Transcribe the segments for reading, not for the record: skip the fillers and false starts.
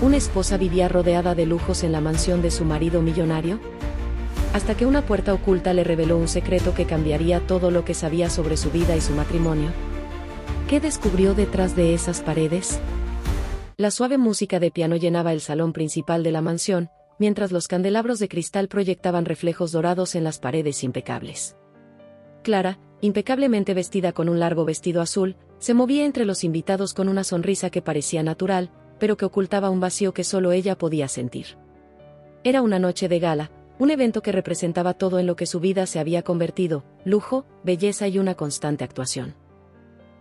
¿Una esposa vivía rodeada de lujos en la mansión de su marido millonario? Hasta que una puerta oculta le reveló un secreto que cambiaría todo lo que sabía sobre su vida y su matrimonio. ¿Qué descubrió detrás de esas paredes? La suave música de piano llenaba el salón principal de la mansión, mientras los candelabros de cristal proyectaban reflejos dorados en las paredes impecables. Clara, impecablemente vestida con un largo vestido azul, se movía entre los invitados con una sonrisa que parecía natural, pero que ocultaba un vacío que solo ella podía sentir. Era una noche de gala, un evento que representaba todo en lo que su vida se había convertido: lujo, belleza y una constante actuación.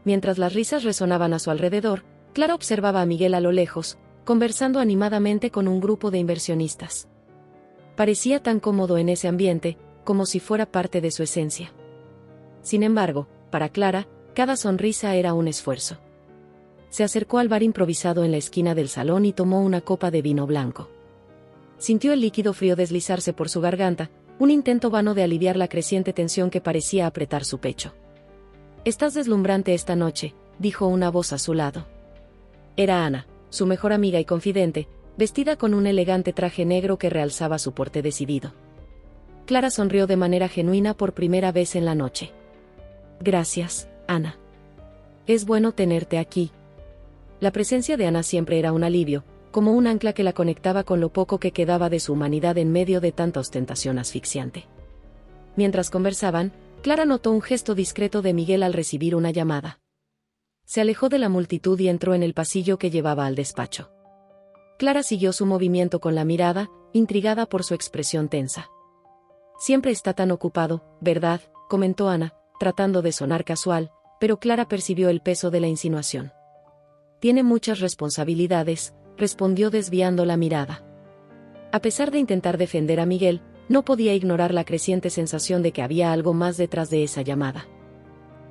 Mientras las risas resonaban a su alrededor, Clara observaba a Miguel a lo lejos, conversando animadamente con un grupo de inversionistas. Parecía tan cómodo en ese ambiente, como si fuera parte de su esencia. Sin embargo, para Clara, cada sonrisa era un esfuerzo. Se acercó al bar improvisado en la esquina del salón y tomó una copa de vino blanco. Sintió el líquido frío deslizarse por su garganta, un intento vano de aliviar la creciente tensión que parecía apretar su pecho. «Estás deslumbrante esta noche», dijo una voz a su lado. Era Ana, su mejor amiga y confidente, vestida con un elegante traje negro que realzaba su porte decidido. Clara sonrió de manera genuina por primera vez en la noche. «Gracias, Ana. Es bueno tenerte aquí». La presencia de Ana siempre era un alivio, como un ancla que la conectaba con lo poco que quedaba de su humanidad en medio de tanta ostentación asfixiante. Mientras conversaban, Clara notó un gesto discreto de Miguel al recibir una llamada. Se alejó de la multitud y entró en el pasillo que llevaba al despacho. Clara siguió su movimiento con la mirada, intrigada por su expresión tensa. «Siempre está tan ocupado, ¿verdad?», comentó Ana, tratando de sonar casual, pero Clara percibió el peso de la insinuación. «Tiene muchas responsabilidades», respondió desviando la mirada. A pesar de intentar defender a Miguel, no podía ignorar la creciente sensación de que había algo más detrás de esa llamada.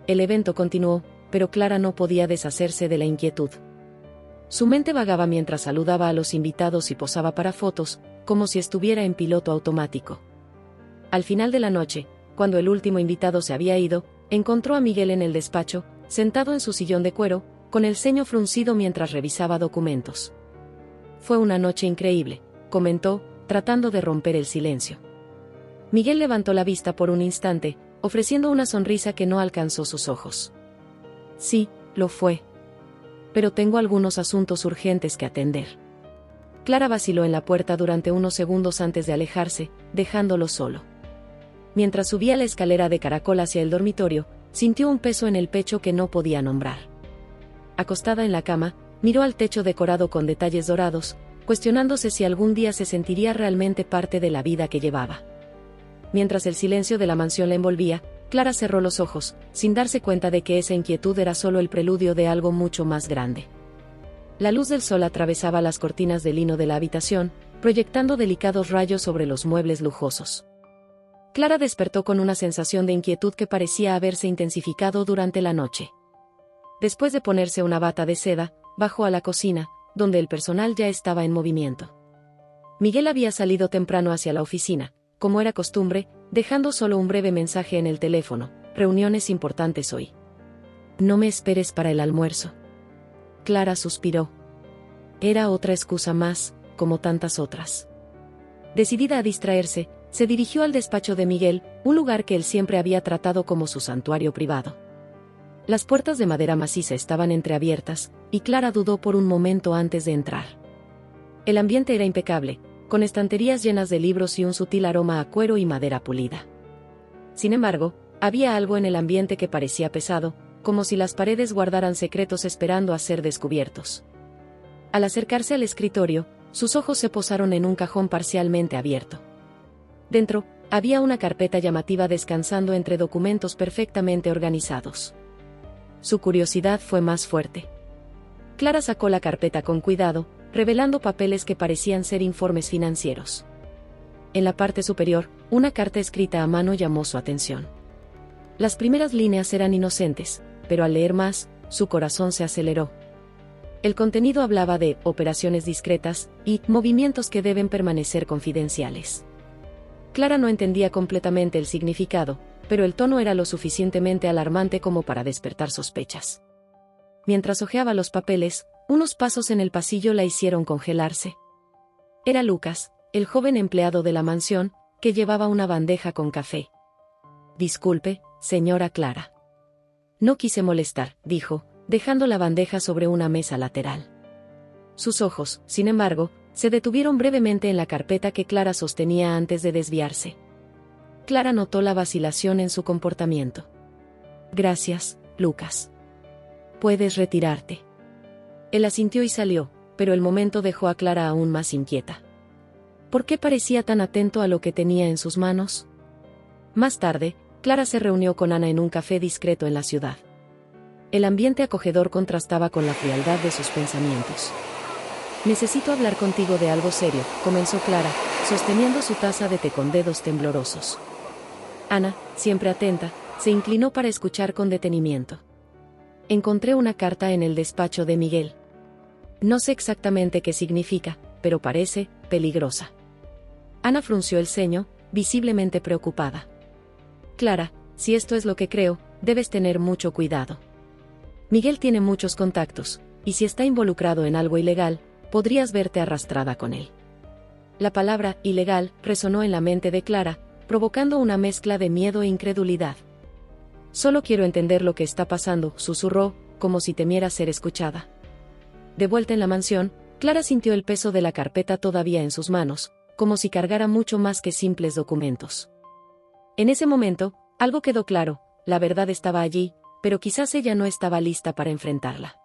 El evento continuó, pero Clara no podía deshacerse de la inquietud. Su mente vagaba mientras saludaba a los invitados y posaba para fotos, como si estuviera en piloto automático. Al final de la noche, cuando el último invitado se había ido, encontró a Miguel en el despacho, sentado en su sillón de cuero, con el ceño fruncido mientras revisaba documentos. «Fue una noche increíble», comentó, tratando de romper el silencio. Miguel levantó la vista por un instante, ofreciendo una sonrisa que no alcanzó sus ojos. «Sí, lo fue. Pero tengo algunos asuntos urgentes que atender». Clara vaciló en la puerta durante unos segundos antes de alejarse, dejándolo solo. Mientras subía la escalera de caracol hacia el dormitorio, sintió un peso en el pecho que no podía nombrar. Acostada en la cama, miró al techo decorado con detalles dorados, cuestionándose si algún día se sentiría realmente parte de la vida que llevaba. Mientras el silencio de la mansión la envolvía, Clara cerró los ojos, sin darse cuenta de que esa inquietud era solo el preludio de algo mucho más grande. La luz del sol atravesaba las cortinas de lino de la habitación, proyectando delicados rayos sobre los muebles lujosos. Clara despertó con una sensación de inquietud que parecía haberse intensificado durante la noche. Después de ponerse una bata de seda, bajó a la cocina, donde el personal ya estaba en movimiento. Miguel había salido temprano hacia la oficina, como era costumbre, dejando solo un breve mensaje en el teléfono: «Reuniones importantes hoy. No me esperes para el almuerzo». Clara suspiró. Era otra excusa más, como tantas otras. Decidida a distraerse, se dirigió al despacho de Miguel, un lugar que él siempre había tratado como su santuario privado. Las puertas de madera maciza estaban entreabiertas, y Clara dudó por un momento antes de entrar. El ambiente era impecable, con estanterías llenas de libros y un sutil aroma a cuero y madera pulida. Sin embargo, había algo en el ambiente que parecía pesado, como si las paredes guardaran secretos esperando a ser descubiertos. Al acercarse al escritorio, sus ojos se posaron en un cajón parcialmente abierto. Dentro, había una carpeta llamativa descansando entre documentos perfectamente organizados. Su curiosidad fue más fuerte. Clara sacó la carpeta con cuidado, revelando papeles que parecían ser informes financieros. En la parte superior, una carta escrita a mano llamó su atención. Las primeras líneas eran inocentes, pero al leer más, su corazón se aceleró. El contenido hablaba de operaciones discretas y movimientos que deben permanecer confidenciales. Clara no entendía completamente el significado, pero el tono era lo suficientemente alarmante como para despertar sospechas. Mientras hojeaba los papeles, Unos pasos en el pasillo la hicieron congelarse. Era Lucas, el joven empleado de la mansión, que llevaba una bandeja con café. «Disculpe, señora Clara». «No quise molestar», dijo, dejando la bandeja sobre una mesa lateral. Sus ojos, sin embargo, se detuvieron brevemente en la carpeta que Clara sostenía antes de desviarse. Clara notó la vacilación en su comportamiento. «Gracias, Lucas. Puedes retirarte». Él asintió y salió, pero el momento dejó a Clara aún más inquieta. ¿Por qué parecía tan atento a lo que tenía en sus manos? Más tarde, Clara se reunió con Ana en un café discreto en la ciudad. El ambiente acogedor contrastaba con la frialdad de sus pensamientos. «Necesito hablar contigo de algo serio», comenzó Clara, sosteniendo su taza de té con dedos temblorosos. Ana, siempre atenta, se inclinó para escuchar con detenimiento. «Encontré una carta en el despacho de Miguel. No sé exactamente qué significa, pero parece peligrosa». Ana frunció el ceño, visiblemente preocupada. «Clara, si esto es lo que creo, debes tener mucho cuidado. Miguel tiene muchos contactos, y si está involucrado en algo ilegal, podrías verte arrastrada con él». La palabra «ilegal» resonó en la mente de Clara, provocando una mezcla de miedo e incredulidad. «Solo quiero entender lo que está pasando», susurró, como si temiera ser escuchada. De vuelta en la mansión, Clara sintió el peso de la carpeta todavía en sus manos, como si cargara mucho más que simples documentos. En ese momento, algo quedó claro: la verdad estaba allí, pero quizás ella no estaba lista para enfrentarla.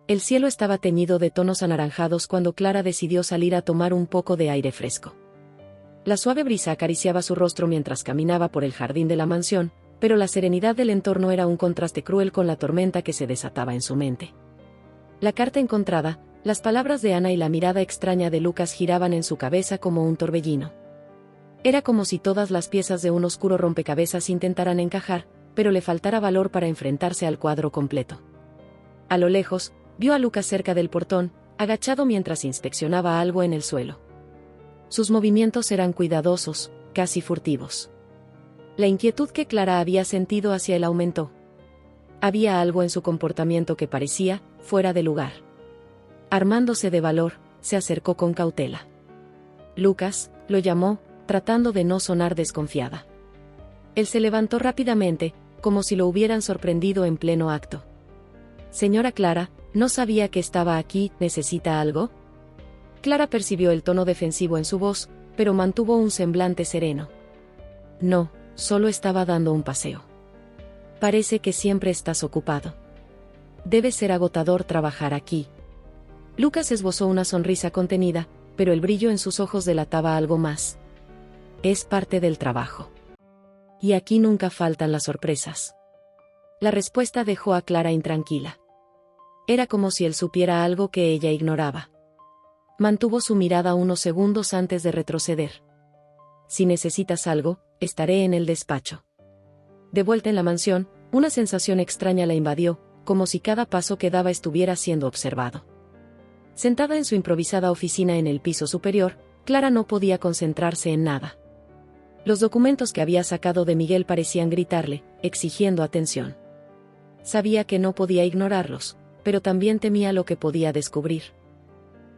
El cielo estaba teñido de tonos anaranjados cuando Clara decidió salir a tomar un poco de aire fresco. La suave brisa acariciaba su rostro mientras caminaba por el jardín de la mansión, pero la serenidad del entorno era un contraste cruel con la tormenta que se desataba en su mente. La carta encontrada, las palabras de Ana y la mirada extraña de Lucas giraban en su cabeza como un torbellino. Era como si todas las piezas de un oscuro rompecabezas intentaran encajar, pero le faltara valor para enfrentarse al cuadro completo. A lo lejos, vio a Lucas cerca del portón, agachado mientras inspeccionaba algo en el suelo. Sus movimientos eran cuidadosos, casi furtivos. La inquietud que Clara había sentido hacia él aumentó. Había algo en su comportamiento que parecía fuera de lugar. Armándose de valor, se acercó con cautela. «Lucas», lo llamó, tratando de no sonar desconfiada. Él se levantó rápidamente, como si lo hubieran sorprendido en pleno acto. «Señora Clara, no sabía que estaba aquí, ¿necesita algo?». Clara percibió el tono defensivo en su voz, pero mantuvo un semblante sereno. «No, solo estaba dando un paseo». «Parece que siempre estás ocupado. Debe ser agotador trabajar aquí». Lucas esbozó una sonrisa contenida, pero el brillo en sus ojos delataba algo más. «Es parte del trabajo. Y aquí nunca faltan las sorpresas». La respuesta dejó a Clara intranquila. Era como si él supiera algo que ella ignoraba. Mantuvo su mirada unos segundos antes de retroceder. «Si necesitas algo, estaré en el despacho». De vuelta en la mansión, una sensación extraña la invadió, como si cada paso que daba estuviera siendo observado. Sentada en su improvisada oficina en el piso superior, Clara no podía concentrarse en nada. Los documentos que había sacado de Miguel parecían gritarle, exigiendo atención. Sabía que no podía ignorarlos, pero también temía lo que podía descubrir.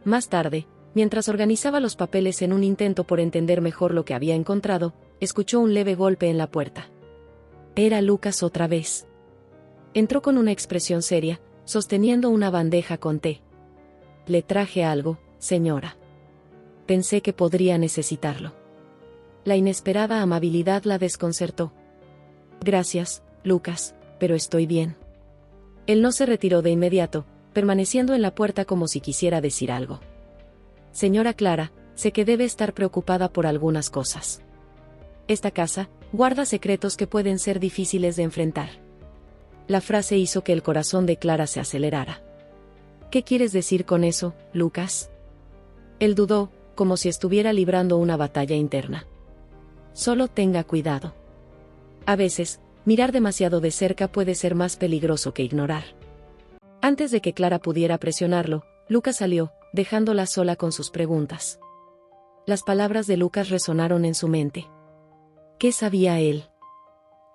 Más tarde, mientras organizaba los papeles en un intento por entender mejor lo que había encontrado, escuchó un leve golpe en la puerta. Era Lucas otra vez. Entró con una expresión seria, sosteniendo una bandeja con té. «Le traje algo, señora. Pensé que podría necesitarlo». La inesperada amabilidad la desconcertó. «Gracias, Lucas, pero estoy bien». Él no se retiró de inmediato, permaneciendo en la puerta como si quisiera decir algo. «Señora Clara, sé que debe estar preocupada por algunas cosas. Esta casa guarda secretos que pueden ser difíciles de enfrentar». La frase hizo que el corazón de Clara se acelerara. «¿Qué quieres decir con eso, Lucas?». Él dudó, como si estuviera librando una batalla interna. «Solo tenga cuidado. A veces, mirar demasiado de cerca puede ser más peligroso que ignorar». Antes de que Clara pudiera presionarlo, Lucas salió, dejándola sola con sus preguntas. Las palabras de Lucas resonaron en su mente. ¿Qué sabía él?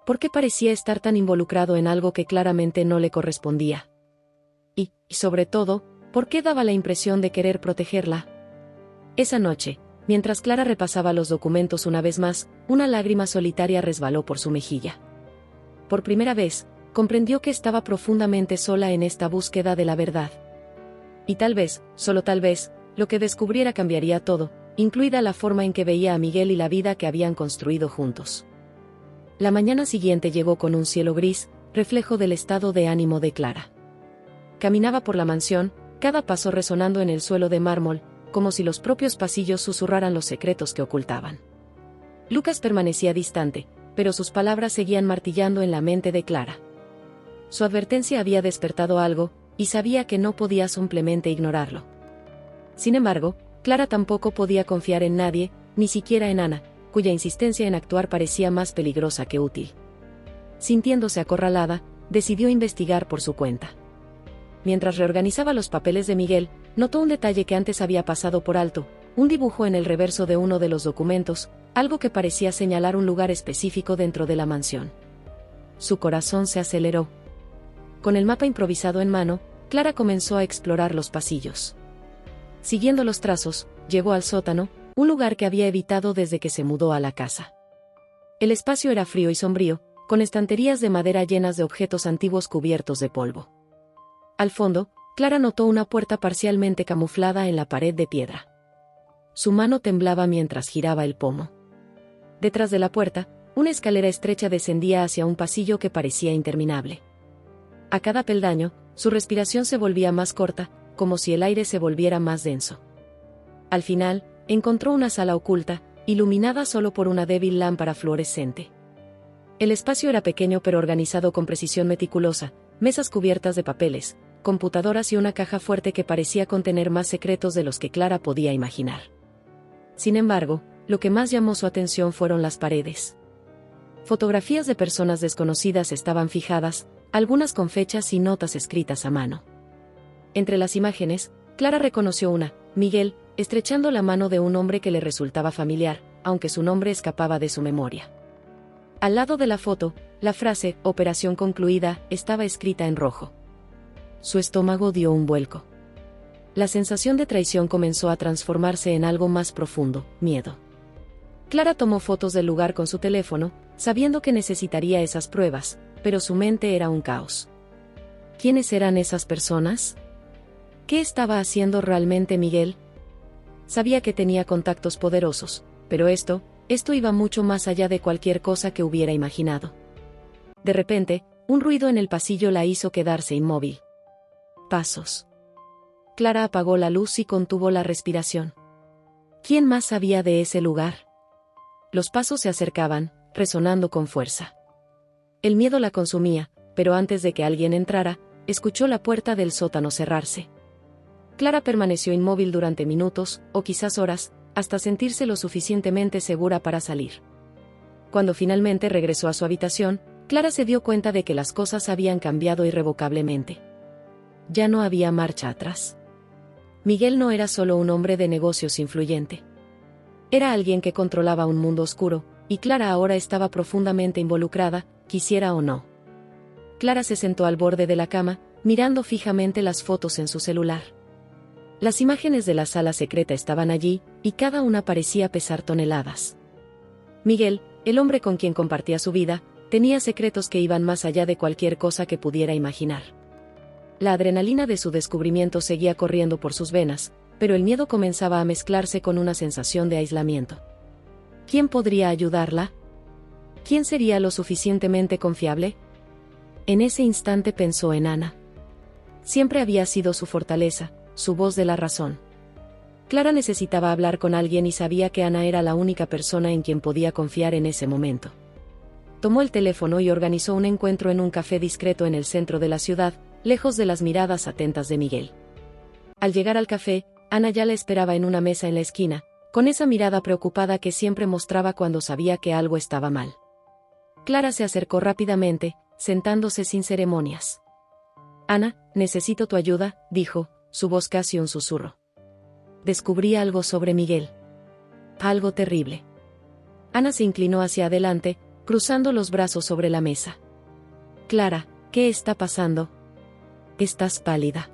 ¿Por qué parecía estar tan involucrado en algo que claramente no le correspondía? Y, sobre todo, ¿Por qué daba la impresión de querer protegerla? Esa noche, mientras Clara repasaba los documentos una vez más, una lágrima solitaria resbaló por su mejilla. Por primera vez, comprendió que estaba profundamente sola en esta búsqueda de la verdad. Y tal vez, solo tal vez, lo que descubriera cambiaría todo, incluida la forma en que veía a Miguel y la vida que habían construido juntos. La mañana siguiente llegó con un cielo gris, reflejo del estado de ánimo de Clara. Caminaba por la mansión, cada paso resonando en el suelo de mármol, como si los propios pasillos susurraran los secretos que ocultaban. Lucas permanecía distante, pero sus palabras seguían martillando en la mente de Clara. Su advertencia había despertado algo, y sabía que no podía simplemente ignorarlo. Sin embargo, Clara tampoco podía confiar en nadie, ni siquiera en Ana, cuya insistencia en actuar parecía más peligrosa que útil. Sintiéndose acorralada, decidió investigar por su cuenta. Mientras reorganizaba los papeles de Miguel, notó un detalle que antes había pasado por alto, un dibujo en el reverso de uno de los documentos, algo que parecía señalar un lugar específico dentro de la mansión. Su corazón se aceleró. Con el mapa improvisado en mano, Clara comenzó a explorar los pasillos. Siguiendo los trazos, llegó al sótano, un lugar que había evitado desde que se mudó a la casa. El espacio era frío y sombrío, con estanterías de madera llenas de objetos antiguos cubiertos de polvo. Al fondo, Clara notó una puerta parcialmente camuflada en la pared de piedra. Su mano temblaba mientras giraba el pomo. Detrás de la puerta, una escalera estrecha descendía hacia un pasillo que parecía interminable. A cada peldaño, su respiración se volvía más corta, como si el aire se volviera más denso. Al final, encontró una sala oculta, iluminada solo por una débil lámpara fluorescente. El espacio era pequeño pero organizado con precisión meticulosa, mesas cubiertas de papeles, computadoras y una caja fuerte que parecía contener más secretos de los que Clara podía imaginar. Sin embargo, lo que más llamó su atención fueron las paredes. Fotografías de personas desconocidas estaban fijadas, algunas con fechas y notas escritas a mano. Entre las imágenes, Clara reconoció una, Miguel, estrechando la mano de un hombre que le resultaba familiar, aunque su nombre escapaba de su memoria. Al lado de la foto, la frase, operación concluida, estaba escrita en rojo. Su estómago dio un vuelco. La sensación de traición comenzó a transformarse en algo más profundo, miedo. Clara tomó fotos del lugar con su teléfono, sabiendo que necesitaría esas pruebas, pero su mente era un caos. ¿Quiénes eran esas personas? ¿Qué estaba haciendo realmente Miguel? Sabía que tenía contactos poderosos, pero esto iba mucho más allá de cualquier cosa que hubiera imaginado. De repente, un ruido en el pasillo la hizo quedarse inmóvil. Pasos. Clara apagó la luz y contuvo la respiración. ¿Quién más sabía de ese lugar? Los pasos se acercaban, resonando con fuerza. El miedo la consumía, pero antes de que alguien entrara, escuchó la puerta del sótano cerrarse. Clara permaneció inmóvil durante minutos, o quizás horas, hasta sentirse lo suficientemente segura para salir. Cuando finalmente regresó a su habitación, Clara se dio cuenta de que las cosas habían cambiado irrevocablemente. Ya no había marcha atrás. Miguel no era solo un hombre de negocios influyente. Era alguien que controlaba un mundo oscuro, y Clara ahora estaba profundamente involucrada, quisiera o no. Clara se sentó al borde de la cama, mirando fijamente las fotos en su celular. Las imágenes de la sala secreta estaban allí, y cada una parecía pesar toneladas. Miguel, el hombre con quien compartía su vida, tenía secretos que iban más allá de cualquier cosa que pudiera imaginar. La adrenalina de su descubrimiento seguía corriendo por sus venas, pero el miedo comenzaba a mezclarse con una sensación de aislamiento. ¿Quién podría ayudarla? ¿Quién sería lo suficientemente confiable? En ese instante pensó en Ana. Siempre había sido su fortaleza, su voz de la razón. Clara necesitaba hablar con alguien y sabía que Ana era la única persona en quien podía confiar en ese momento. Tomó el teléfono y organizó un encuentro en un café discreto en el centro de la ciudad, lejos de las miradas atentas de Miguel. Al llegar al café, Ana ya la esperaba en una mesa en la esquina, con esa mirada preocupada que siempre mostraba cuando sabía que algo estaba mal. Clara se acercó rápidamente, sentándose sin ceremonias. «Ana, necesito tu ayuda», dijo, su voz casi un susurro. Descubrí algo sobre Miguel. Algo terrible. Ana se inclinó hacia adelante, cruzando los brazos sobre la mesa. «Clara, ¿qué está pasando? Estás pálida».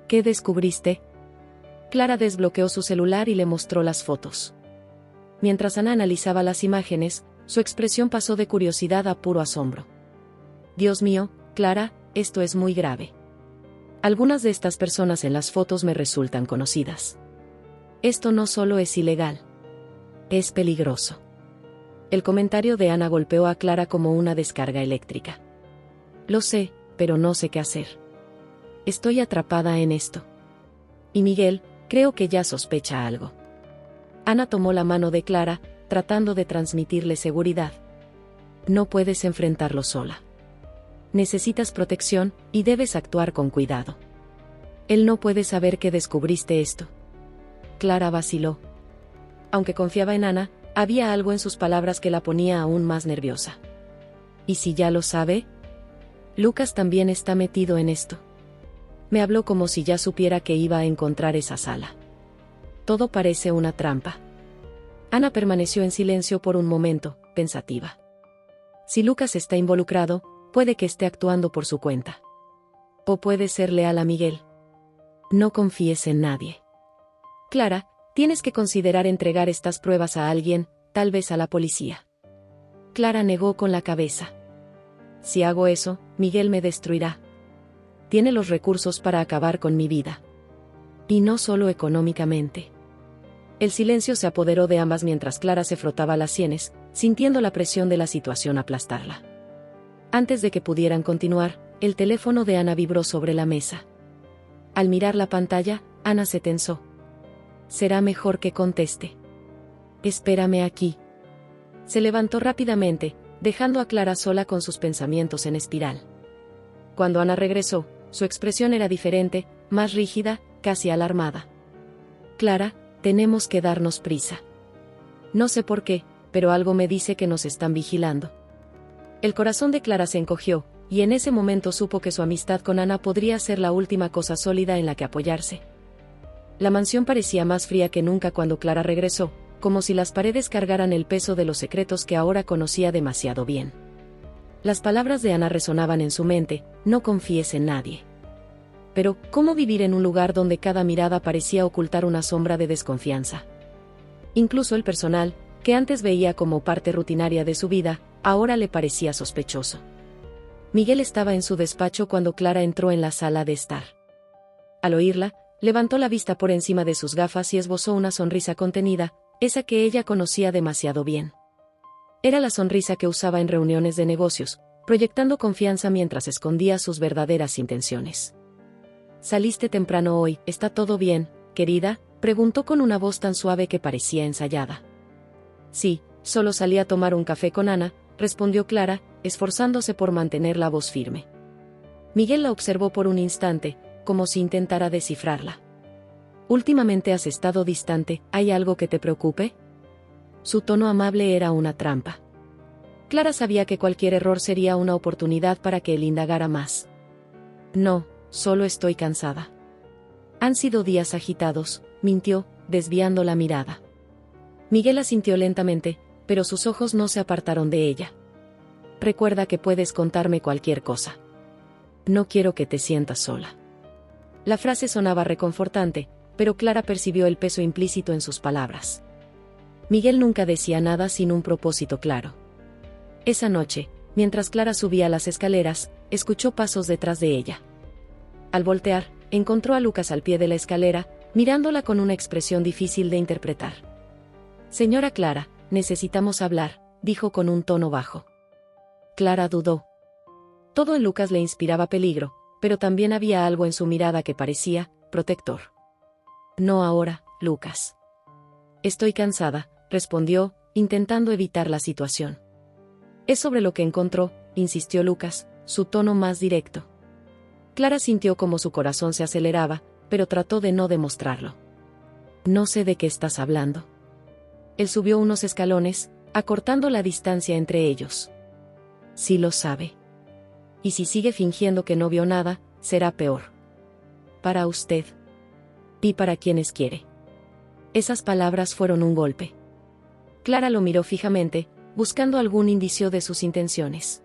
¿Qué descubriste? Clara desbloqueó su celular y le mostró las fotos. Mientras Ana analizaba las imágenes, su expresión pasó de curiosidad a puro asombro. Dios mío, Clara, esto es muy grave. Algunas de estas personas en las fotos me resultan conocidas. Esto no solo es ilegal. Es peligroso. El comentario de Ana golpeó a Clara como una descarga eléctrica. Lo sé, pero no sé qué hacer. Estoy atrapada en esto. Y Miguel, creo que ya sospecha algo. Ana tomó la mano de Clara, tratando de transmitirle seguridad. No puedes enfrentarlo sola. Necesitas protección, y debes actuar con cuidado. Él no puede saber que descubriste esto. Clara vaciló. Aunque confiaba en Ana, había algo en sus palabras que la ponía aún más nerviosa. ¿Y si ya lo sabe? Lucas también está metido en esto. Me habló como si ya supiera que iba a encontrar esa sala. Todo parece una trampa. Ana permaneció en silencio por un momento, pensativa. Si Lucas está involucrado, puede que esté actuando por su cuenta. O puede ser leal a Miguel. No confíes en nadie. Clara, tienes que considerar entregar estas pruebas a alguien, tal vez a la policía. Clara negó con la cabeza. Si hago eso, Miguel me destruirá. Tiene los recursos para acabar con mi vida. Y no solo económicamente. El silencio se apoderó de ambas mientras Clara se frotaba las sienes, sintiendo la presión de la situación aplastarla. Antes de que pudieran continuar, el teléfono de Ana vibró sobre la mesa. Al mirar la pantalla, Ana se tensó. Será mejor que conteste. Espérame aquí. Se levantó rápidamente, dejando a Clara sola con sus pensamientos en espiral. Cuando Ana regresó, su expresión era diferente, más rígida, casi alarmada. Clara, tenemos que darnos prisa. No sé por qué, pero algo me dice que nos están vigilando. El corazón de Clara se encogió, y en ese momento supo que su amistad con Ana podría ser la última cosa sólida en la que apoyarse. La mansión parecía más fría que nunca cuando Clara regresó, como si las paredes cargaran el peso de los secretos que ahora conocía demasiado bien. Las palabras de Ana resonaban en su mente: no confíes en nadie. Pero, ¿cómo vivir en un lugar donde cada mirada parecía ocultar una sombra de desconfianza? Incluso el personal, que antes veía como parte rutinaria de su vida, ahora le parecía sospechoso. Miguel estaba en su despacho cuando Clara entró en la sala de estar. Al oírla, levantó la vista por encima de sus gafas y esbozó una sonrisa contenida, esa que ella conocía demasiado bien. Era la sonrisa que usaba en reuniones de negocios, proyectando confianza mientras escondía sus verdaderas intenciones. «Saliste temprano hoy, ¿está todo bien, querida?», preguntó con una voz tan suave que parecía ensayada. «Sí, solo salí a tomar un café con Ana», respondió Clara, esforzándose por mantener la voz firme. Miguel la observó por un instante, como si intentara descifrarla. «Últimamente has estado distante, ¿hay algo que te preocupe?». Su tono amable era una trampa. Clara sabía que cualquier error sería una oportunidad para que él indagara más. «No, solo estoy cansada». «Han sido días agitados», mintió, desviando la mirada. Miguel asintió lentamente, pero sus ojos no se apartaron de ella. «Recuerda que puedes contarme cualquier cosa. No quiero que te sientas sola». La frase sonaba reconfortante, pero Clara percibió el peso implícito en sus palabras. Miguel nunca decía nada sin un propósito claro. Esa noche, mientras Clara subía las escaleras, escuchó pasos detrás de ella. Al voltear, encontró a Lucas al pie de la escalera, mirándola con una expresión difícil de interpretar. «Señora Clara, necesitamos hablar», dijo con un tono bajo. Clara dudó. Todo en Lucas le inspiraba peligro, pero también había algo en su mirada que parecía protector. «No ahora, Lucas». «Estoy cansada», respondió, intentando evitar la situación. «Es sobre lo que encontró», insistió Lucas, su tono más directo. Clara sintió como su corazón se aceleraba, pero trató de no demostrarlo. «No sé de qué estás hablando». Él subió unos escalones, acortando la distancia entre ellos. «Sí lo sabe. Y si sigue fingiendo que no vio nada, será peor. Para usted. Y para quienes quiere». Esas palabras fueron un golpe. Clara lo miró fijamente, buscando algún indicio de sus intenciones.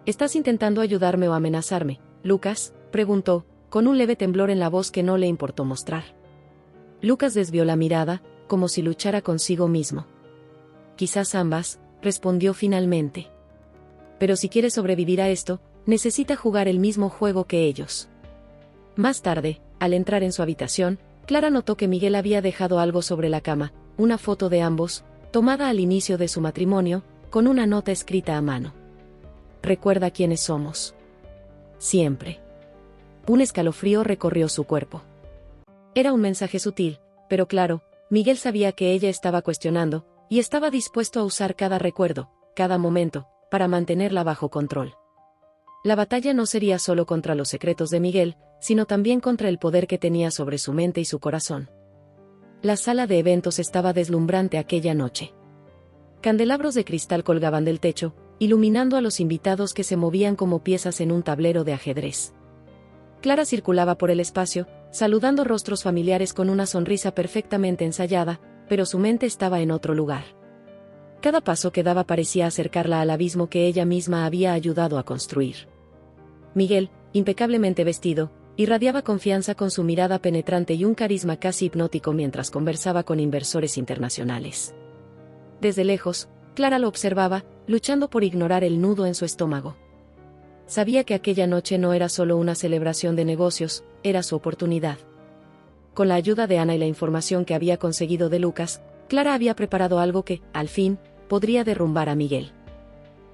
«¿Estás intentando ayudarme o amenazarme, Lucas?», preguntó, con un leve temblor en la voz que no le importó mostrar. Lucas desvió la mirada, como si luchara consigo mismo. Quizás ambas, respondió finalmente. Pero si quiere sobrevivir a esto, necesita jugar el mismo juego que ellos. Más tarde, al entrar en su habitación, Clara notó que Miguel había dejado algo sobre la cama, una foto de ambos, tomada al inicio de su matrimonio, con una nota escrita a mano. Recuerda quiénes somos. Siempre. Un escalofrío recorrió su cuerpo. Era un mensaje sutil, pero claro, Miguel sabía que ella estaba cuestionando, y estaba dispuesto a usar cada recuerdo, cada momento, para mantenerla bajo control. La batalla no sería solo contra los secretos de Miguel, sino también contra el poder que tenía sobre su mente y su corazón. La sala de eventos estaba deslumbrante aquella noche. Candelabros de cristal colgaban del techo, iluminando a los invitados que se movían como piezas en un tablero de ajedrez. Clara circulaba por el espacio, saludando rostros familiares con una sonrisa perfectamente ensayada, pero su mente estaba en otro lugar. Cada paso que daba parecía acercarla al abismo que ella misma había ayudado a construir. Miguel, impecablemente vestido, irradiaba confianza con su mirada penetrante y un carisma casi hipnótico mientras conversaba con inversores internacionales. Desde lejos, Clara lo observaba, luchando por ignorar el nudo en su estómago. Sabía que aquella noche no era solo una celebración de negocios, era su oportunidad. Con la ayuda de Ana y la información que había conseguido de Lucas, Clara había preparado algo que, al fin, podría derrumbar a Miguel.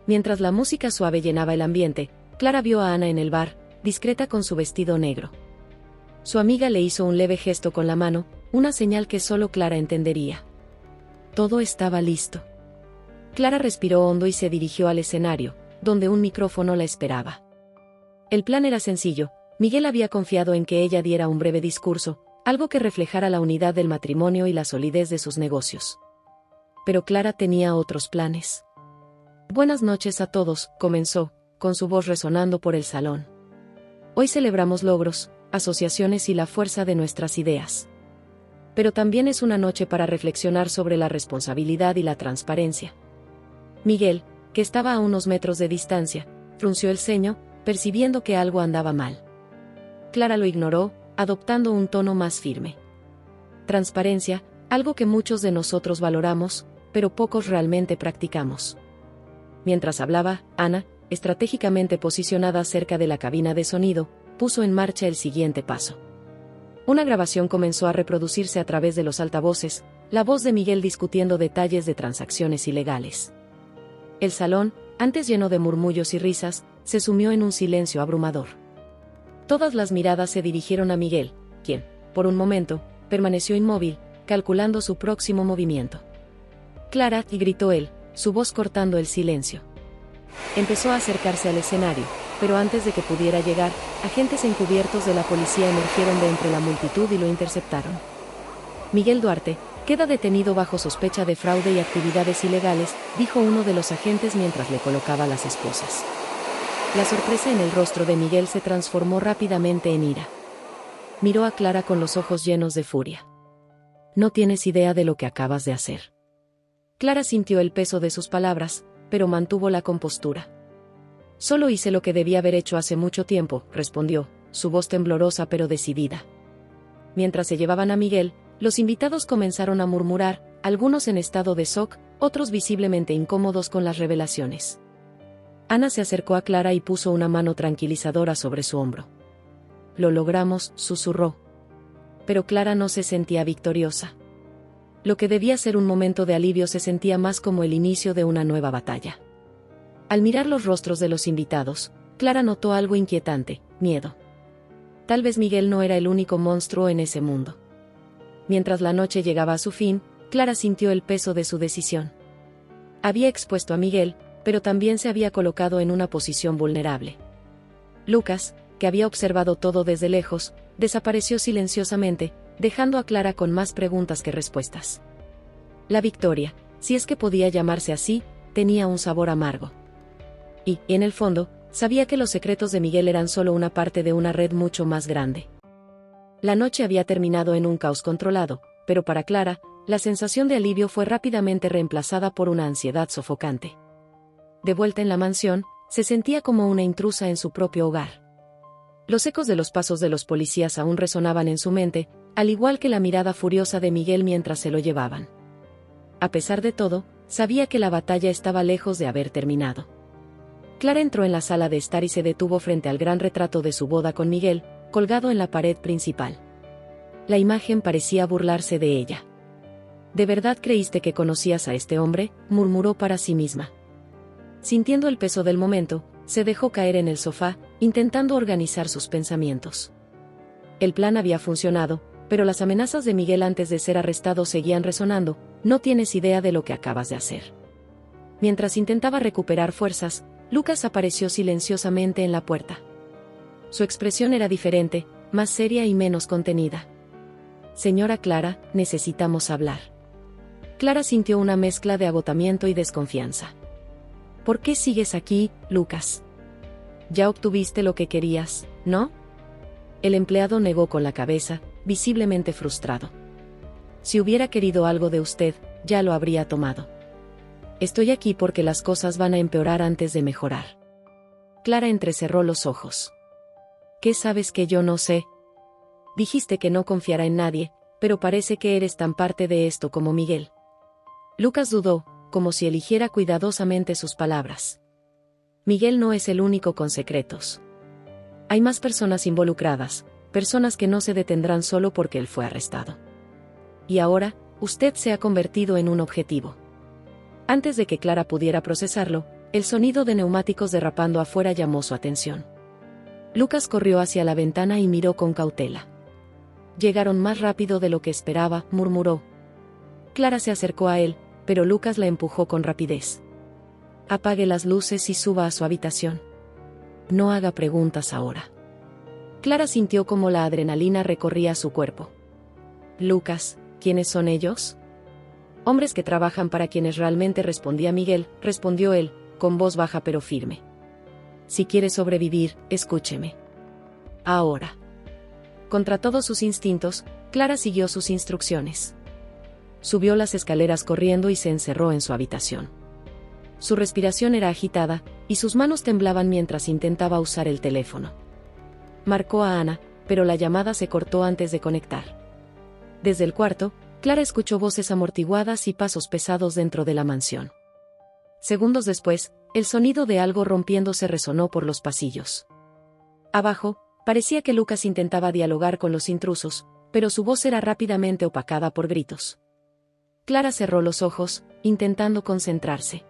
Mientras la música suave llenaba el ambiente, Clara vio a Ana en el bar, discreta con su vestido negro. Su amiga le hizo un leve gesto con la mano, una señal que solo Clara entendería. Todo estaba listo. Clara respiró hondo y se dirigió al escenario, donde un micrófono la esperaba. El plan era sencillo, Miguel había confiado en que ella diera un breve discurso, algo que reflejara la unidad del matrimonio y la solidez de sus negocios. Pero Clara tenía otros planes. Buenas noches a todos, comenzó, con su voz resonando por el salón. Hoy celebramos logros, asociaciones y la fuerza de nuestras ideas. Pero también es una noche para reflexionar sobre la responsabilidad y la transparencia. Miguel, que estaba a unos metros de distancia, frunció el ceño, percibiendo que algo andaba mal. Clara lo ignoró, adoptando un tono más firme. Transparencia, algo que muchos de nosotros valoramos, pero pocos realmente practicamos. Mientras hablaba, Ana, estratégicamente posicionada cerca de la cabina de sonido, puso en marcha el siguiente paso. Una grabación comenzó a reproducirse a través de los altavoces, la voz de Miguel discutiendo detalles de transacciones ilegales. El salón, antes lleno de murmullos y risas, se sumió en un silencio abrumador. Todas las miradas se dirigieron a Miguel, quien, por un momento, permaneció inmóvil, calculando su próximo movimiento. Clara, y gritó él, su voz cortando el silencio. Empezó a acercarse al escenario, pero antes de que pudiera llegar, agentes encubiertos de la policía emergieron de entre la multitud y lo interceptaron. Miguel Duarte, queda detenido bajo sospecha de fraude y actividades ilegales, dijo uno de los agentes mientras le colocaba las esposas. La sorpresa en el rostro de Miguel se transformó rápidamente en ira. Miró a Clara con los ojos llenos de furia. No tienes idea de lo que acabas de hacer. Clara sintió el peso de sus palabras, pero mantuvo la compostura. Solo hice lo que debía haber hecho hace mucho tiempo, respondió, su voz temblorosa pero decidida. Mientras se llevaban a Miguel, los invitados comenzaron a murmurar, algunos en estado de shock, otros visiblemente incómodos con las revelaciones. Ana se acercó a Clara y puso una mano tranquilizadora sobre su hombro. Lo logramos, susurró. Pero Clara no se sentía victoriosa. Lo que debía ser un momento de alivio se sentía más como el inicio de una nueva batalla. Al mirar los rostros de los invitados, Clara notó algo inquietante, miedo. Tal vez Miguel no era el único monstruo en ese mundo. Mientras la noche llegaba a su fin, Clara sintió el peso de su decisión. Había expuesto a Miguel, pero también se había colocado en una posición vulnerable. Lucas, que había observado todo desde lejos, desapareció silenciosamente, dejando a Clara con más preguntas que respuestas. La victoria, si es que podía llamarse así, tenía un sabor amargo. Y, en el fondo, sabía que los secretos de Miguel eran solo una parte de una red mucho más grande. La noche había terminado en un caos controlado, pero para Clara, la sensación de alivio fue rápidamente reemplazada por una ansiedad sofocante. De vuelta en la mansión, se sentía como una intrusa en su propio hogar. Los ecos de los pasos de los policías aún resonaban en su mente, al igual que la mirada furiosa de Miguel mientras se lo llevaban. A pesar de todo, sabía que la batalla estaba lejos de haber terminado. Clara entró en la sala de estar y se detuvo frente al gran retrato de su boda con Miguel, colgado en la pared principal. La imagen parecía burlarse de ella. ¿De verdad creíste que conocías a este hombre?, murmuró para sí misma. Sintiendo el peso del momento, se dejó caer en el sofá, intentando organizar sus pensamientos. El plan había funcionado, pero las amenazas de Miguel antes de ser arrestado seguían resonando. No tienes idea de lo que acabas de hacer. Mientras intentaba recuperar fuerzas, Lucas apareció silenciosamente en la puerta. Su expresión era diferente, más seria y menos contenida. Señora Clara, necesitamos hablar. Clara sintió una mezcla de agotamiento y desconfianza. ¿Por qué sigues aquí, Lucas? Ya obtuviste lo que querías, ¿no? El empleado negó con la cabeza, visiblemente frustrado. Si hubiera querido algo de usted, ya lo habría tomado. Estoy aquí porque las cosas van a empeorar antes de mejorar. Clara entrecerró los ojos. ¿Qué sabes que yo no sé? Dijiste que no confiara en nadie, pero parece que eres tan parte de esto como Miguel. Lucas dudó, como si eligiera cuidadosamente sus palabras. Miguel no es el único con secretos. Hay más personas involucradas, personas que no se detendrán solo porque él fue arrestado. Y ahora, usted se ha convertido en un objetivo. Antes de que Clara pudiera procesarlo, el sonido de neumáticos derrapando afuera llamó su atención. Lucas corrió hacia la ventana y miró con cautela. Llegaron más rápido de lo que esperaba, murmuró. Clara se acercó a él, pero Lucas la empujó con rapidez. Apague las luces y suba a su habitación. No haga preguntas ahora. Clara sintió como la adrenalina recorría su cuerpo. Lucas, ¿quiénes son ellos? Hombres que trabajan para quienes realmente, respondía Miguel, respondió él, con voz baja pero firme. Si quiere sobrevivir, escúcheme. Ahora. Contra todos sus instintos, Clara siguió sus instrucciones. Subió las escaleras corriendo y se encerró en su habitación. Su respiración era agitada, y sus manos temblaban mientras intentaba usar el teléfono. Marcó a Ana, pero la llamada se cortó antes de conectar. Desde el cuarto, Clara escuchó voces amortiguadas y pasos pesados dentro de la mansión. Segundos después, el sonido de algo rompiéndose resonó por los pasillos. Abajo, parecía que Lucas intentaba dialogar con los intrusos, pero su voz era rápidamente opacada por gritos. Clara cerró los ojos, intentando concentrarse.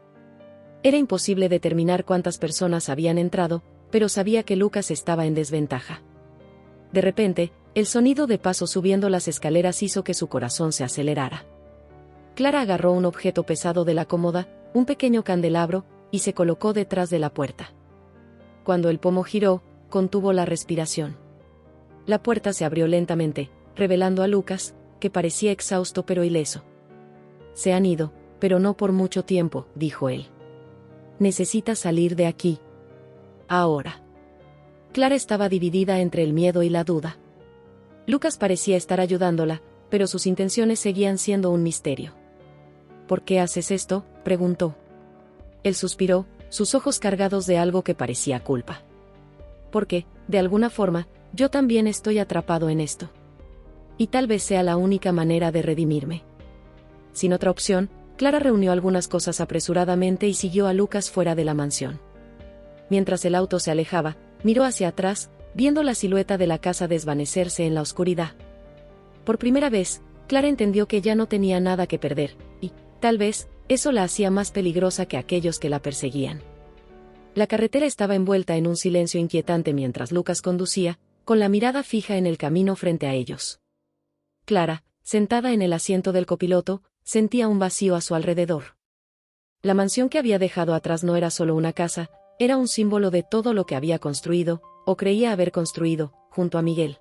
Era imposible determinar cuántas personas habían entrado, pero sabía que Lucas estaba en desventaja. De repente, el sonido de pasos subiendo las escaleras hizo que su corazón se acelerara. Clara agarró un objeto pesado de la cómoda, un pequeño candelabro, y se colocó detrás de la puerta. Cuando el pomo giró, contuvo la respiración. La puerta se abrió lentamente, revelando a Lucas, que parecía exhausto pero ileso. Se han ido, pero no por mucho tiempo, dijo él. Necesitas salir de aquí. Ahora. Clara estaba dividida entre el miedo y la duda. Lucas parecía estar ayudándola, pero sus intenciones seguían siendo un misterio. ¿Por qué haces esto?, preguntó. Él suspiró, sus ojos cargados de algo que parecía culpa. Porque, de alguna forma, yo también estoy atrapado en esto. Y tal vez sea la única manera de redimirme. Sin otra opción, Clara reunió algunas cosas apresuradamente y siguió a Lucas fuera de la mansión. Mientras el auto se alejaba, miró hacia atrás, viendo la silueta de la casa desvanecerse en la oscuridad. Por primera vez, Clara entendió que ya no tenía nada que perder, y, tal vez, eso la hacía más peligrosa que aquellos que la perseguían. La carretera estaba envuelta en un silencio inquietante mientras Lucas conducía, con la mirada fija en el camino frente a ellos. Clara, sentada en el asiento del copiloto, sentía un vacío a su alrededor. La mansión que había dejado atrás no era solo una casa, era un símbolo de todo lo que había construido, o creía haber construido, junto a Miguel.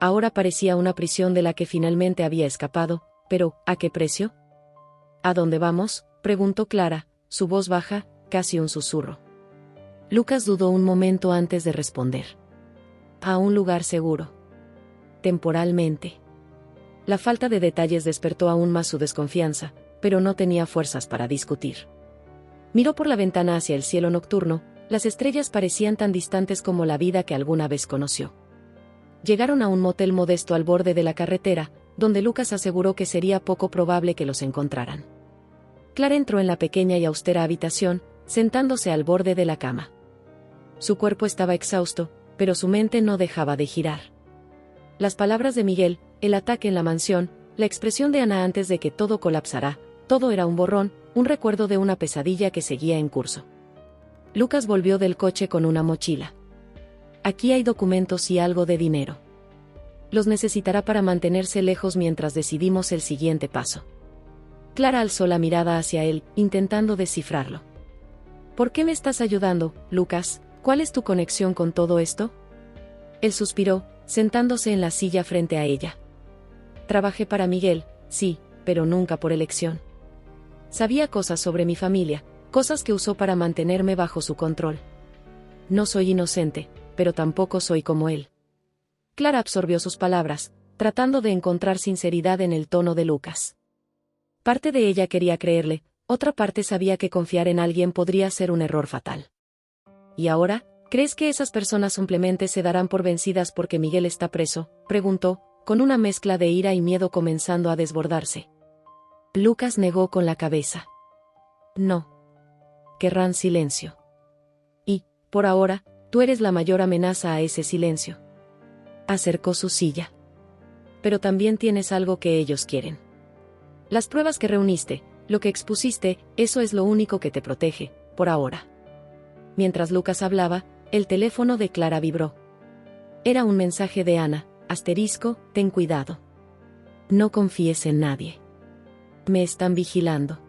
Ahora parecía una prisión de la que finalmente había escapado, pero, ¿a qué precio? ¿A dónde vamos?, preguntó Clara, su voz baja, casi un susurro. Lucas dudó un momento antes de responder. A un lugar seguro. Temporalmente. La falta de detalles despertó aún más su desconfianza, pero no tenía fuerzas para discutir. Miró por la ventana hacia el cielo nocturno, Las estrellas parecían tan distantes como la vida que alguna vez conoció. Llegaron a un motel modesto al borde de la carretera, donde Lucas aseguró que sería poco probable que los encontraran. Clara entró en la pequeña y austera habitación, sentándose al borde de la cama. Su cuerpo estaba exhausto, pero su mente no dejaba de girar. Las palabras de Miguel, el ataque en la mansión, la expresión de Ana antes de que todo colapsara, todo era un borrón, un recuerdo de una pesadilla que seguía en curso. Lucas volvió del coche con una mochila. Aquí hay documentos y algo de dinero. Los necesitará para mantenerse lejos mientras decidimos el siguiente paso. Clara alzó la mirada hacia él, intentando descifrarlo. ¿Por qué me estás ayudando, Lucas? ¿Cuál es tu conexión con todo esto? Él suspiró, sentándose en la silla frente a ella. Trabajé para Miguel, sí, pero nunca por elección. Sabía cosas sobre mi familia, cosas que usó para mantenerme bajo su control. No soy inocente, pero tampoco soy como él. Clara absorbió sus palabras, tratando de encontrar sinceridad en el tono de Lucas. Parte de ella quería creerle, otra parte sabía que confiar en alguien podría ser un error fatal. ¿Y ahora, crees que esas personas simplemente se darán por vencidas porque Miguel está preso?, preguntó, con una mezcla de ira y miedo comenzando a desbordarse. Lucas negó con la cabeza. No. Querrán silencio. Y, por ahora, tú eres la mayor amenaza a ese silencio. Acercó su silla. Pero también tienes algo que ellos quieren. Las pruebas que reuniste, lo que expusiste, eso es lo único que te protege, por ahora. Mientras Lucas hablaba, el teléfono de Clara vibró. Era un mensaje de Ana, ten cuidado. No confíes en nadie. Me están vigilando.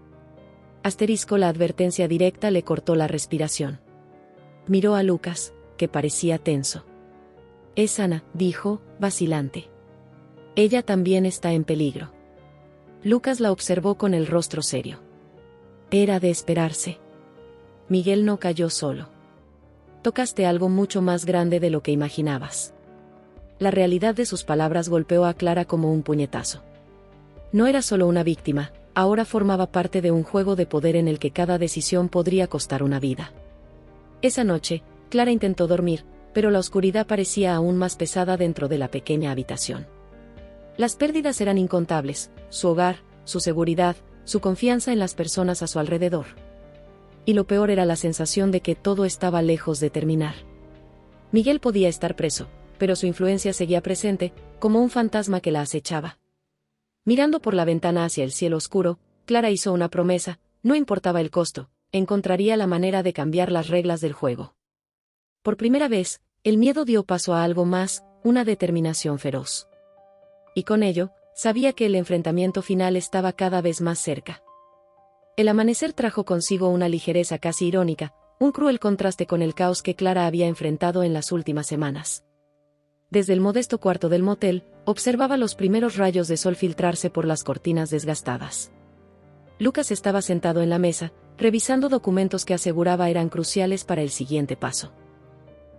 La advertencia directa le cortó la respiración. Miró a Lucas, que parecía tenso. Es Ana, dijo, vacilante. Ella también está en peligro. Lucas la observó con el rostro serio. Era de esperarse. Miguel no cayó solo. Tocaste algo mucho más grande de lo que imaginabas. La realidad de sus palabras golpeó a Clara como un puñetazo. No era solo una víctima, ahora formaba parte de un juego de poder en el que cada decisión podría costar una vida. Esa noche, Clara intentó dormir, pero la oscuridad parecía aún más pesada dentro de la pequeña habitación. Las pérdidas eran incontables, su hogar, su seguridad, su confianza en las personas a su alrededor. Y lo peor era la sensación de que todo estaba lejos de terminar. Miguel podía estar preso, pero su influencia seguía presente, como un fantasma que la acechaba. Mirando por la ventana hacia el cielo oscuro, Clara hizo una promesa, no importaba el costo, encontraría la manera de cambiar las reglas del juego. Por primera vez, el miedo dio paso a algo más, una determinación feroz. Y con ello, sabía que el enfrentamiento final estaba cada vez más cerca. El amanecer trajo consigo una ligereza casi irónica, un cruel contraste con el caos que Clara había enfrentado en las últimas semanas. Desde el modesto cuarto del motel, observaba los primeros rayos de sol filtrarse por las cortinas desgastadas. Lucas estaba sentado en la mesa, revisando documentos que aseguraba eran cruciales para el siguiente paso.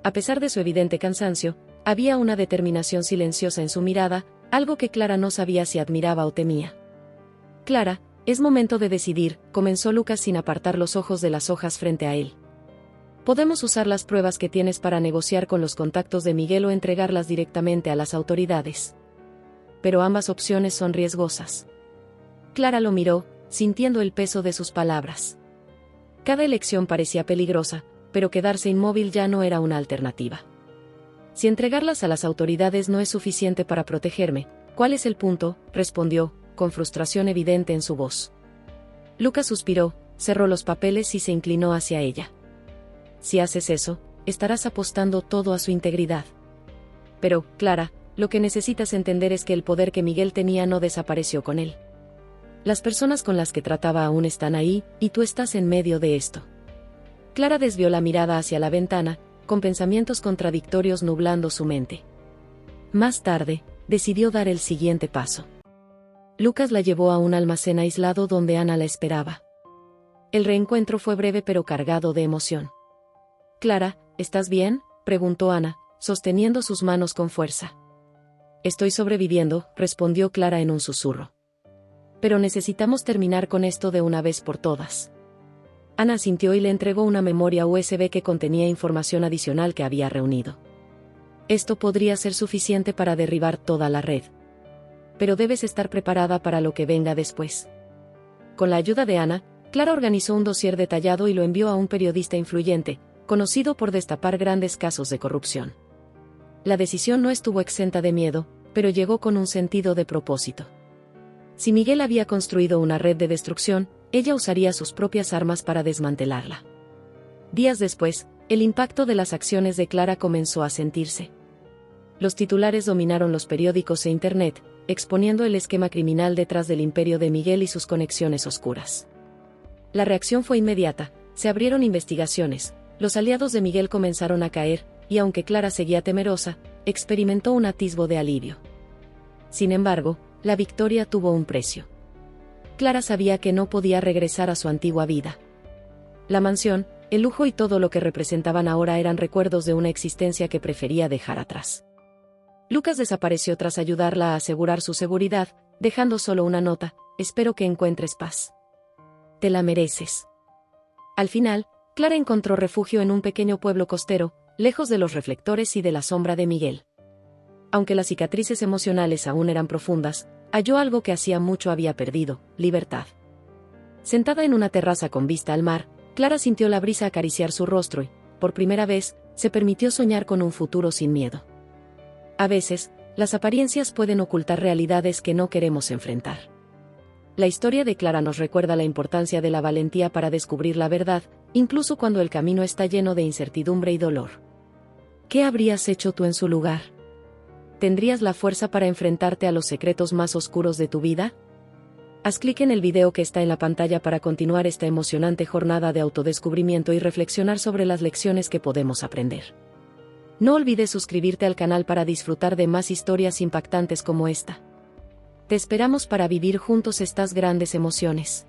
A pesar de su evidente cansancio, había una determinación silenciosa en su mirada, algo que Clara no sabía si admiraba o temía. Clara, es momento de decidir, comenzó Lucas sin apartar los ojos de las hojas frente a él. Podemos usar las pruebas que tienes para negociar con los contactos de Miguel o entregarlas directamente a las autoridades. Pero ambas opciones son riesgosas. Clara lo miró, sintiendo el peso de sus palabras. Cada elección parecía peligrosa, pero quedarse inmóvil ya no era una alternativa. Si entregarlas a las autoridades no es suficiente para protegerme, ¿cuál es el punto?, respondió, con frustración evidente en su voz. Lucas suspiró, cerró los papeles y se inclinó hacia ella. Si haces eso, estarás apostando todo a su integridad. Pero, Clara, lo que necesitas entender es que el poder que Miguel tenía no desapareció con él. Las personas con las que trataba aún están ahí, y tú estás en medio de esto. Clara desvió la mirada hacia la ventana, con pensamientos contradictorios nublando su mente. Más tarde, decidió dar el siguiente paso. Lucas la llevó a un almacén aislado donde Ana la esperaba. El reencuentro fue breve pero cargado de emoción. Clara, ¿estás bien?, preguntó Ana, sosteniendo sus manos con fuerza. Estoy sobreviviendo, respondió Clara en un susurro. Pero necesitamos terminar con esto de una vez por todas. Ana asintió y le entregó una memoria USB que contenía información adicional que había reunido. Esto podría ser suficiente para derribar toda la red. Pero debes estar preparada para lo que venga después. Con la ayuda de Ana, Clara organizó un dossier detallado y lo envió a un periodista influyente, conocido por destapar grandes casos de corrupción. La decisión no estuvo exenta de miedo, pero llegó con un sentido de propósito. Si Miguel había construido una red de destrucción, ella usaría sus propias armas para desmantelarla. Días después, el impacto de las acciones de Clara comenzó a sentirse. Los titulares dominaron los periódicos e Internet, exponiendo el esquema criminal detrás del imperio de Miguel y sus conexiones oscuras. La reacción fue inmediata, se abrieron investigaciones, los aliados de Miguel comenzaron a caer, y aunque Clara seguía temerosa, experimentó un atisbo de alivio. Sin embargo, la victoria tuvo un precio. Clara sabía que no podía regresar a su antigua vida. La mansión, el lujo y todo lo que representaban ahora eran recuerdos de una existencia que prefería dejar atrás. Lucas desapareció tras ayudarla a asegurar su seguridad, dejando solo una nota: espero que encuentres paz. Te la mereces. Al final, Clara encontró refugio en un pequeño pueblo costero, lejos de los reflectores y de la sombra de Miguel. Aunque las cicatrices emocionales aún eran profundas, halló algo que hacía mucho había perdido: libertad. Sentada en una terraza con vista al mar, Clara sintió la brisa acariciar su rostro y, por primera vez, se permitió soñar con un futuro sin miedo. A veces, las apariencias pueden ocultar realidades que no queremos enfrentar. La historia de Clara nos recuerda la importancia de la valentía para descubrir la verdad, incluso cuando el camino está lleno de incertidumbre y dolor. ¿Qué habrías hecho tú en su lugar? ¿Tendrías la fuerza para enfrentarte a los secretos más oscuros de tu vida? Haz clic en el video que está en la pantalla para continuar esta emocionante jornada de autodescubrimiento y reflexionar sobre las lecciones que podemos aprender. No olvides suscribirte al canal para disfrutar de más historias impactantes como esta. Te esperamos para vivir juntos estas grandes emociones.